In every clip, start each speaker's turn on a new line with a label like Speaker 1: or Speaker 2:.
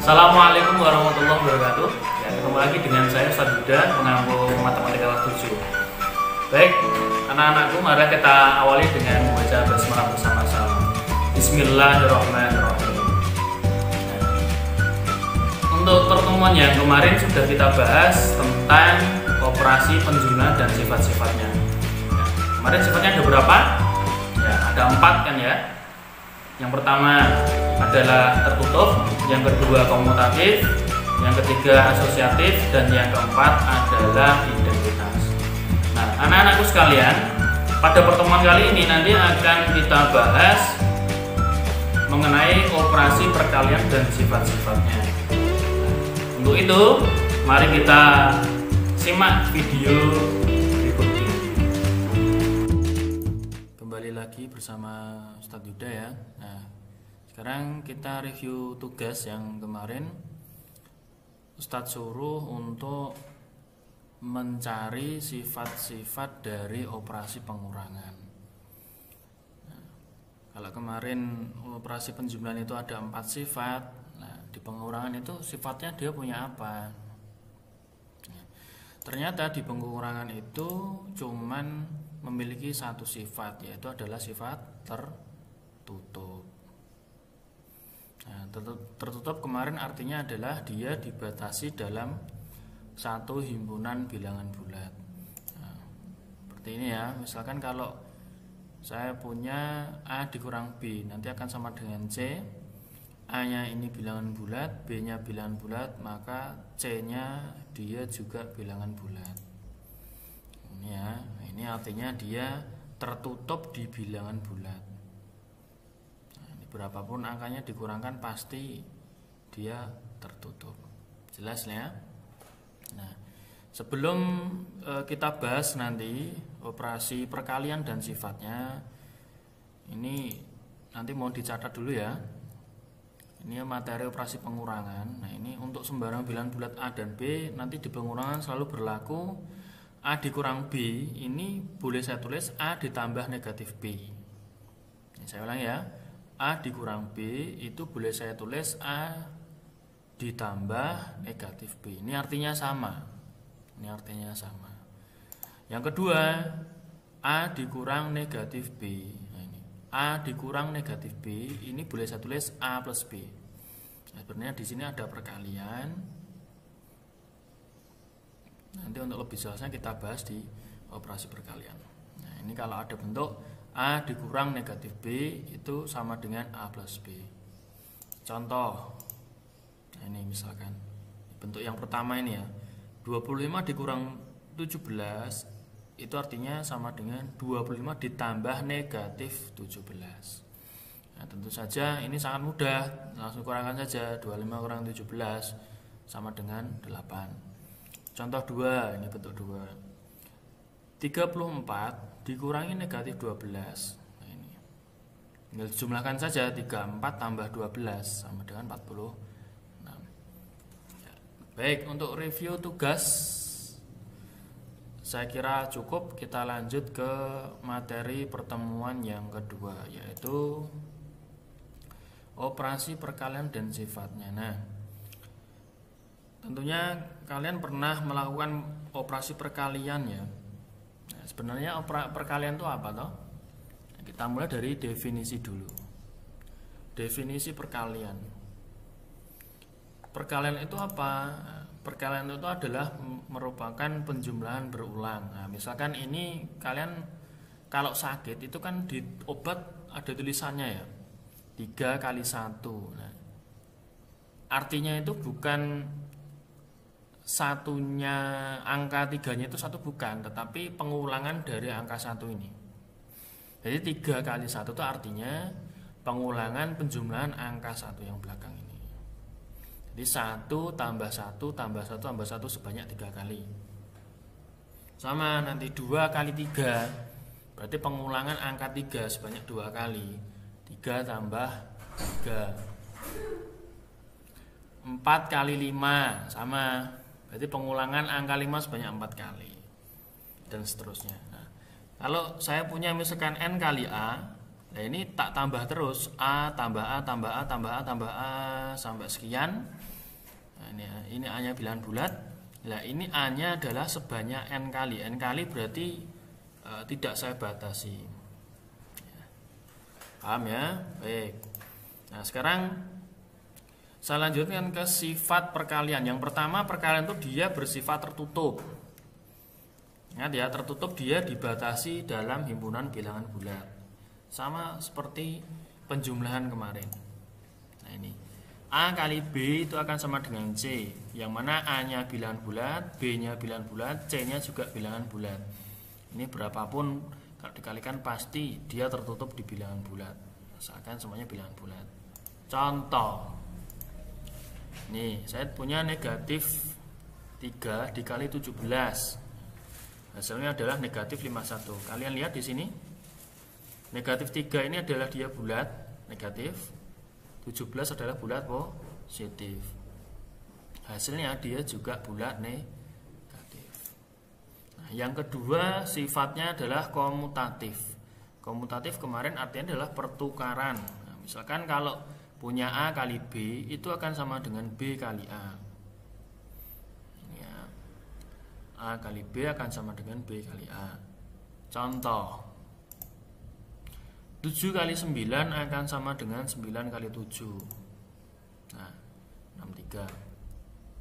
Speaker 1: Assalamualaikum warahmatullahi wabarakatuh. Ya, ketemu lagi dengan saya Ustaz Huda, pengampu matematika kelas 7. Baik, anak-anakku, mari kita awali dengan membaca basmalah bersama-sama. Bismillahirrahmanirrahim. Untuk pertemuan yang kemarin sudah kita bahas tentang operasi penjumlahan dan sifat-sifatnya. Ya, kemarin sifatnya ada berapa? Ya, ada 4 kan ya. Yang pertama adalah tertutup, yang kedua komutatif, yang ketiga asosiatif, dan yang keempat adalah identitas. Nah, anak-anakku sekalian, pada pertemuan kali ini nanti akan kita bahas mengenai operasi perkalian dan sifat-sifatnya. Untuk itu, mari kita simak video berikut ini. Kembali lagi bersama Ustadz Huda ya. Nah, sekarang kita review tugas yang kemarin Ustadz suruh untuk mencari sifat-sifat dari operasi pengurangan. Nah, kalau kemarin operasi penjumlahan itu ada 4 sifat, nah di pengurangan itu sifatnya dia punya apa? Nah, ternyata di pengurangan itu cuman memiliki satu sifat, yaitu adalah sifat tertutup. Nah, tertutup kemarin artinya adalah dia dibatasi dalam satu himpunan bilangan bulat. Nah, seperti ini ya. Misalkan kalau saya punya A dikurang B, nanti akan sama dengan C. A-nya ini bilangan bulat, B-nya bilangan bulat, maka C-nya dia juga bilangan bulat. Ini ya. Ini artinya dia tertutup di bilangan bulat. Berapapun angkanya dikurangkan pasti dia tertutup. Jelas ya? Nah, sebelum kita bahas nanti operasi perkalian dan sifatnya, ini nanti mau dicatat dulu ya. Ini materi operasi pengurangan. Nah, ini untuk sembarang bilangan bulat A dan B, nanti di pengurangan selalu berlaku A dikurang B. Ini boleh saya tulis A ditambah negatif B. Ini saya ulang ya. A dikurang B itu boleh saya tulis A ditambah negatif B. Ini artinya sama. Ini artinya sama. Yang kedua, A dikurang negatif B. Nah, ini A dikurang negatif B ini boleh saya tulis A plus B. Nah, sebenarnya di sini ada perkalian. Nanti untuk lebih jelasnya kita bahas di operasi perkalian. Nah, ini kalau ada bentuk A dikurang negatif B itu sama dengan A plus B. Contoh, nah ini misalkan bentuk yang pertama ini ya, 25 dikurang 17 itu artinya sama dengan 25 ditambah negatif 17. Nah, tentu saja ini sangat mudah, langsung kurangkan saja. 25 kurang 17 sama dengan 8. Contoh 2, ini bentuk 2. 34 dikurangi negatif 12. Nah, ini tinggal jumlahkan saja, 34 tambah 12 sama dengan 46 ya. Baik, untuk review tugas saya kira cukup. Kita lanjut ke materi pertemuan yang kedua, yaitu operasi perkalian dan sifatnya. Nah, tentunya kalian pernah melakukan operasi perkalian ya. Nah, sebenarnya perkalian itu apa toh? Kita mulai dari definisi dulu. Definisi perkalian. Perkalian itu apa? Perkalian itu adalah merupakan penjumlahan berulang. Nah, misalkan ini kalian kalau sakit itu kan di obat ada tulisannya ya, 3 kali 1. Nah, artinya itu bukan satunya, angka 3-nya itu 1 bukan, tetapi pengulangan dari angka 1 ini. Jadi 3 kali 1 itu artinya pengulangan penjumlahan angka 1 yang belakang ini. Jadi 1 tambah 1 tambah 1 tambah 1 sebanyak 3 kali. Sama nanti 2 kali 3 berarti pengulangan angka 3 sebanyak 2 kali. 3 tambah 3. 4 kali 5 sama, berarti pengulangan angka 5 sebanyak 4 kali, dan seterusnya. Nah, kalau saya punya misalkan N kali A, Nah ini tak tambah terus, A tambah A tambah A tambah A tambah A sampai sekian. Nah, ini A nya bilangan bulat. Nah ini A nya adalah sebanyak N kali. N kali berarti tidak saya batasi. Paham ya? Baik. Nah sekarang saya lanjutkan ke sifat perkalian. Yang pertama, perkalian itu dia bersifat tertutup. Ingat ya, tertutup dia dibatasi dalam himpunan bilangan bulat. Sama seperti penjumlahan kemarin. Nah ini A kali B itu akan sama dengan C, yang mana A nya bilangan bulat, B nya bilangan bulat, C nya juga bilangan bulat. Ini berapapun kalau dikalikan pasti dia tertutup di bilangan bulat, misalkan semuanya bilangan bulat. Contoh, nih saya punya negatif 3 dikali 17, hasilnya adalah negatif 51. Kalian lihat di sini, negatif 3 ini adalah dia bulat negatif, 17 adalah bulat positif. Hasilnya dia juga bulat negatif. Nah, yang kedua sifatnya adalah komutatif. Komutatif kemarin artinya adalah pertukaran. Nah, misalkan kalau punya A kali B itu akan sama dengan B kali A. Ya. A kali B akan sama dengan B kali A. Contoh, 7 kali 9 akan sama dengan 9 kali 7. Nah, 63.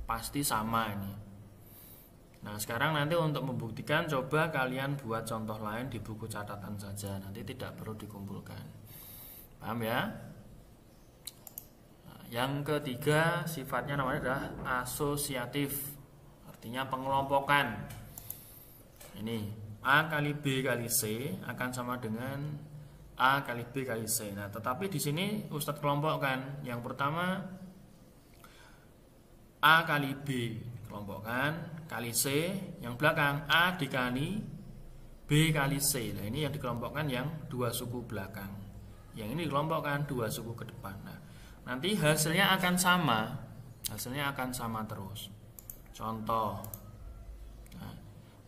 Speaker 1: Pasti sama ini. Nah, sekarang nanti untuk membuktikan coba kalian buat contoh lain di buku catatan saja. Nanti tidak perlu dikumpulkan. Paham ya? Nah, yang ketiga sifatnya namanya adalah asosiatif. Artinya pengelompokan. Ini A kali B kali C akan sama dengan A kali B kali C. Nah, tetapi di sini Ustadz kelompokkan. Yang pertama A kali B kelompokkan kali C, yang belakang A dikali B kali C. Nah, ini yang dikelompokkan yang dua suku belakang. Yang ini dikelompokkan dua suku ke depan. Nah, nanti hasilnya akan sama. Hasilnya akan sama terus. Contoh, nah,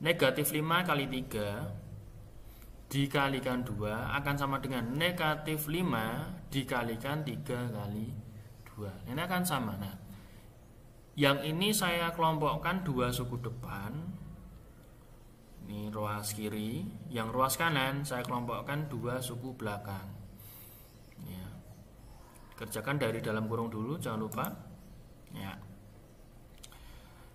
Speaker 1: negatif 5 kali 3 dikalikan 2 akan sama dengan negatif 5 dikalikan 3 kali 2. Ini akan sama. Nah, yang ini saya kelompokkan dua suku depan. Ini ruas kiri. Yang ruas kanan saya kelompokkan dua suku belakang. Ya. Kerjakan dari dalam kurung dulu, jangan lupa. Ya.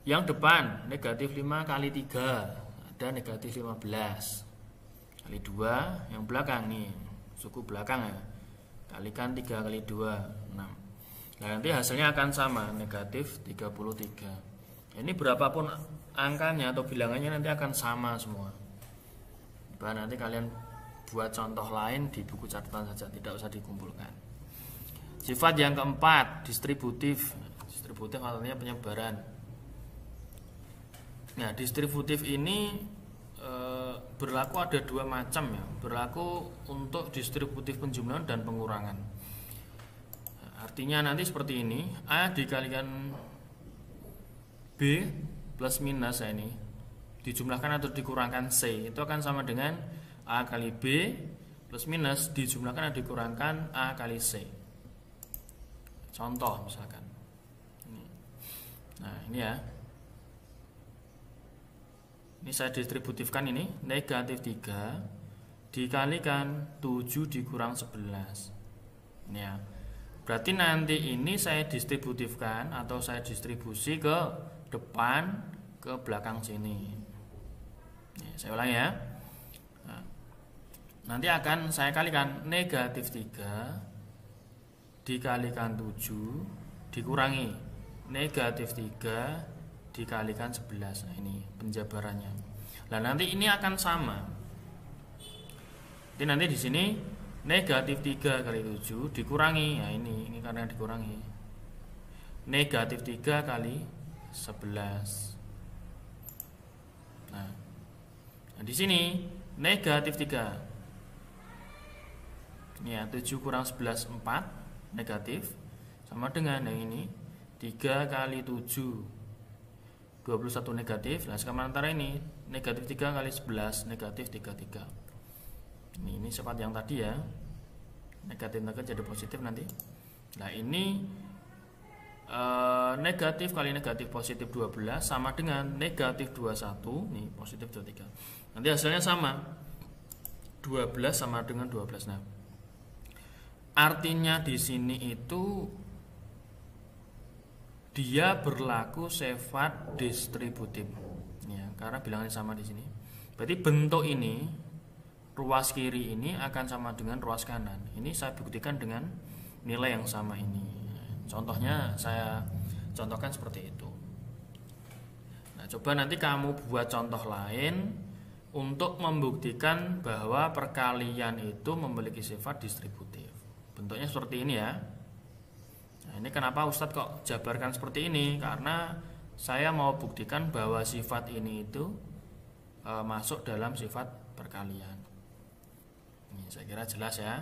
Speaker 1: Yang depan negatif 5 kali 3 ada negatif 15 kali 2. Yang belakang nih suku belakang ya, kalikan 3 kali 2 6. Nah, nanti hasilnya akan sama, negatif 33. Ini berapapun angkanya atau bilangannya nanti akan sama semua. Bahkan nanti kalian buat contoh lain di buku catatan saja, tidak usah dikumpulkan. Sifat yang keempat, distributif. Distributif artinya penyebaran. Nah, distributif ini berlaku ada dua macam ya. Berlaku untuk distributif penjumlahan dan pengurangan. Artinya nanti seperti ini, A dikalikan B plus minus ini dijumlahkan atau dikurangkan C, itu akan sama dengan A kali B plus minus dijumlahkan atau dikurangkan A kali C. Contoh misalkan ini. Nah ini ya, ini saya distributifkan, ini negatif 3 dikalikan 7 dikurang 11. Ini ya. Berarti nanti ini saya distributifkan atau saya distribusi ke depan, ke belakang sini. Nih, saya ulang ya. Nah, nanti akan saya kalikan negatif 3 dikalikan 7 dikurangi negatif 3 dikalikan 11. Nah, ini penjabarannya. Nah, nanti ini akan sama. Jadi nanti di sini negatif 3 kali 7 dikurangi, nah ini karena dikurangi, negatif 3 kali 11. Nah di sini negatif 3, ini ya, 7 kurang 11 4 negatif, sama dengan yang ini 3 kali 7 21 negatif. Nah sementara ini negatif 3 kali 11 negatif 33. Ini sifat yang tadi ya. negatif jadi positif nanti. Nah ini negatif kali negatif positif 12 sama dengan negatif 21, nih positif 23. Nanti hasilnya sama, 12 sama dengan 12. Nah, artinya di sini itu dia berlaku sifat distributif, ya, karena bilangannya sama di sini. Berarti bentuk ini, ruas kiri ini akan sama dengan ruas kanan. Ini saya buktikan dengan nilai yang sama ini. Contohnya saya contohkan seperti itu. Nah, coba nanti kamu buat contoh lain untuk membuktikan bahwa perkalian itu memiliki sifat distributif. Bentuknya seperti ini ya. Nah, ini kenapa Ustadz kok jabarkan seperti ini? Karena saya mau buktikan bahwa sifat ini itu masuk dalam sifat perkalian. Ini saya kira jelas ya.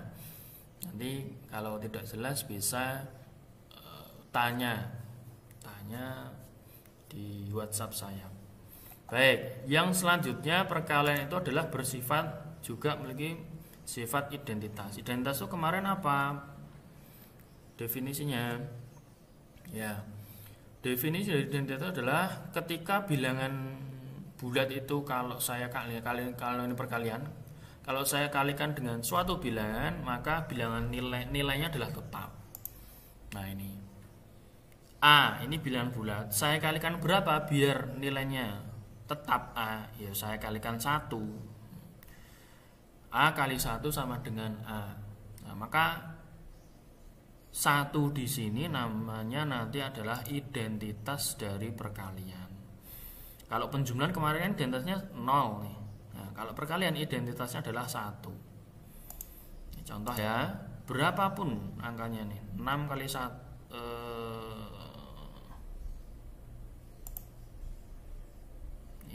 Speaker 1: Nanti kalau tidak jelas bisa tanya di WhatsApp saya. Baik, yang selanjutnya perkalian itu adalah bersifat juga memiliki sifat identitas. Identitas itu kemarin apa definisinya? Ya, definisi dari identitas adalah ketika bilangan bulat itu kalau ini perkalian, kalau saya kalikan dengan suatu bilangan, maka bilangan nilainya adalah tetap. Nah ini A, ini bilangan bulat. Saya kalikan berapa biar nilainya tetap A? Ya saya kalikan 1. A kali 1 sama dengan A. Nah, maka 1 di sini namanya nanti adalah identitas dari perkalian. Kalau penjumlahan kemarin identitasnya 0 nih. Nah, kalau perkalian identitasnya adalah 1. Ini contoh ya. Berapapun angkanya nih, 6 kali 1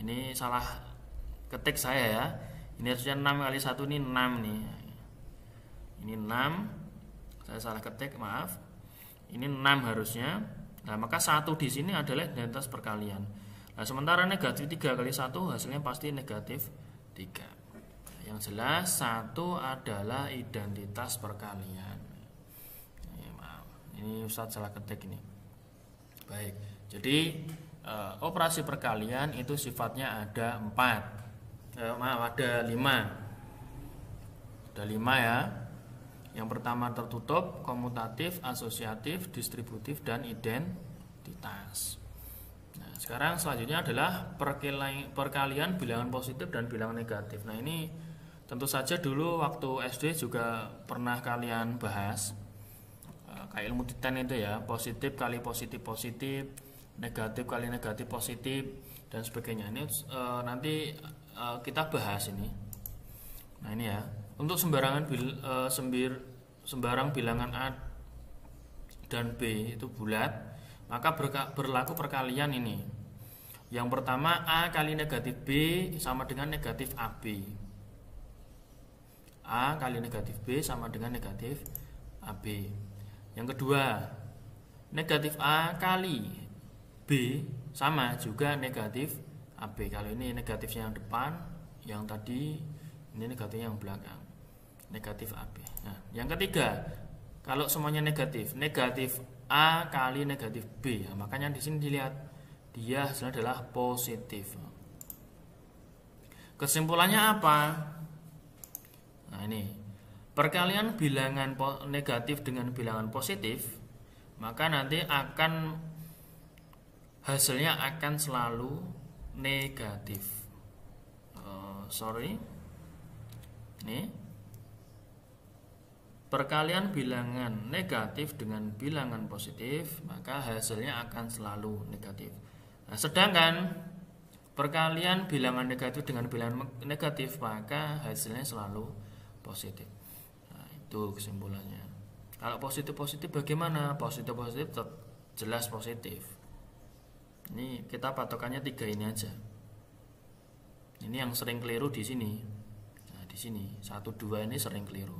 Speaker 1: ini salah ketik saya ya. Ini harusnya 6 kali 1 ini 6 nih. Ini 6. Saya salah ketik, maaf. Ini 6 harusnya. Nah, maka 1 di sini adalah identitas perkalian. Nah, sementara negatif 3 kali 1 hasilnya pasti negatif 3. Yang jelas 1 adalah identitas perkalian. Ini, maaf. Ini Ustadz salah ketik ini. Baik. Jadi operasi perkalian itu sifatnya ada 4. Ada 5. Ada 5 ya. Yang pertama tertutup, komutatif, asosiatif, distributif, dan identitas. Nah, sekarang selanjutnya adalah perkalian bilangan positif dan bilangan negatif. Nah, ini tentu saja dulu waktu SD juga pernah kalian bahas. Kayak ilmu titan itu ya, positif kali positif positif, negatif kali negatif positif, dan sebagainya. Ini nanti kita bahas ini. Nah ini ya, untuk sembarang bilangan A dan B itu bulat, maka berlaku perkalian ini. Yang pertama A kali negatif B sama dengan negatif AB. A kali negatif B sama dengan negatif AB. Yang kedua, negatif A kali B sama juga negatif AB. Kalau ini negatifnya yang depan, yang tadi ini negatifnya yang belakang, negatif AB. Nah, yang ketiga, kalau semuanya negatif, negatif A kali negatif B. Nah, makanya di sini dilihat dia hasilnya adalah positif. Kesimpulannya apa? Nah ini, perkalian bilangan negatif dengan bilangan positif, maka nanti akan hasilnya akan selalu negatif. Nih, perkalian bilangan negatif dengan bilangan positif, maka hasilnya akan selalu negatif. Nah, sedangkan perkalian bilangan negatif dengan bilangan negatif, maka hasilnya selalu positif. Nah, itu kesimpulannya. Kalau positif-positif bagaimana? Positif-positif tetap jelas positif. Ini kita patokannya 3 ini aja. Ini yang sering keliru di sini. Nah, di sini 1, 2 ini sering keliru.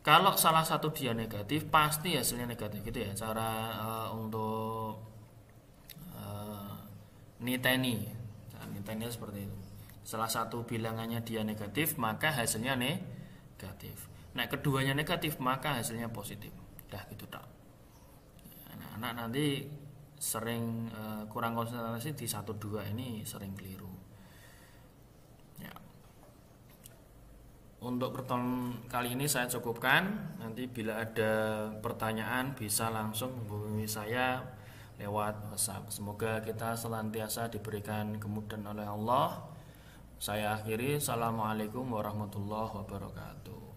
Speaker 1: Kalau salah satu dia negatif, pasti hasilnya negatif gitu ya. Cara untuk niteni. Nah, niteni seperti itu. Salah satu bilangannya dia negatif, maka hasilnya negatif. Nah, keduanya negatif maka hasilnya positif. Udah gitu tak. Anak-anak nanti sering kurang konsentrasi di 1 2 ini sering keliru. Ya. Untuk pertemuan kali ini saya cukupkan. Nanti bila ada pertanyaan bisa langsung hubungi saya lewat WhatsApp. Semoga kita senantiasa diberikan kemudahan oleh Allah. Saya akhiri. Assalamualaikum warahmatullahi wabarakatuh.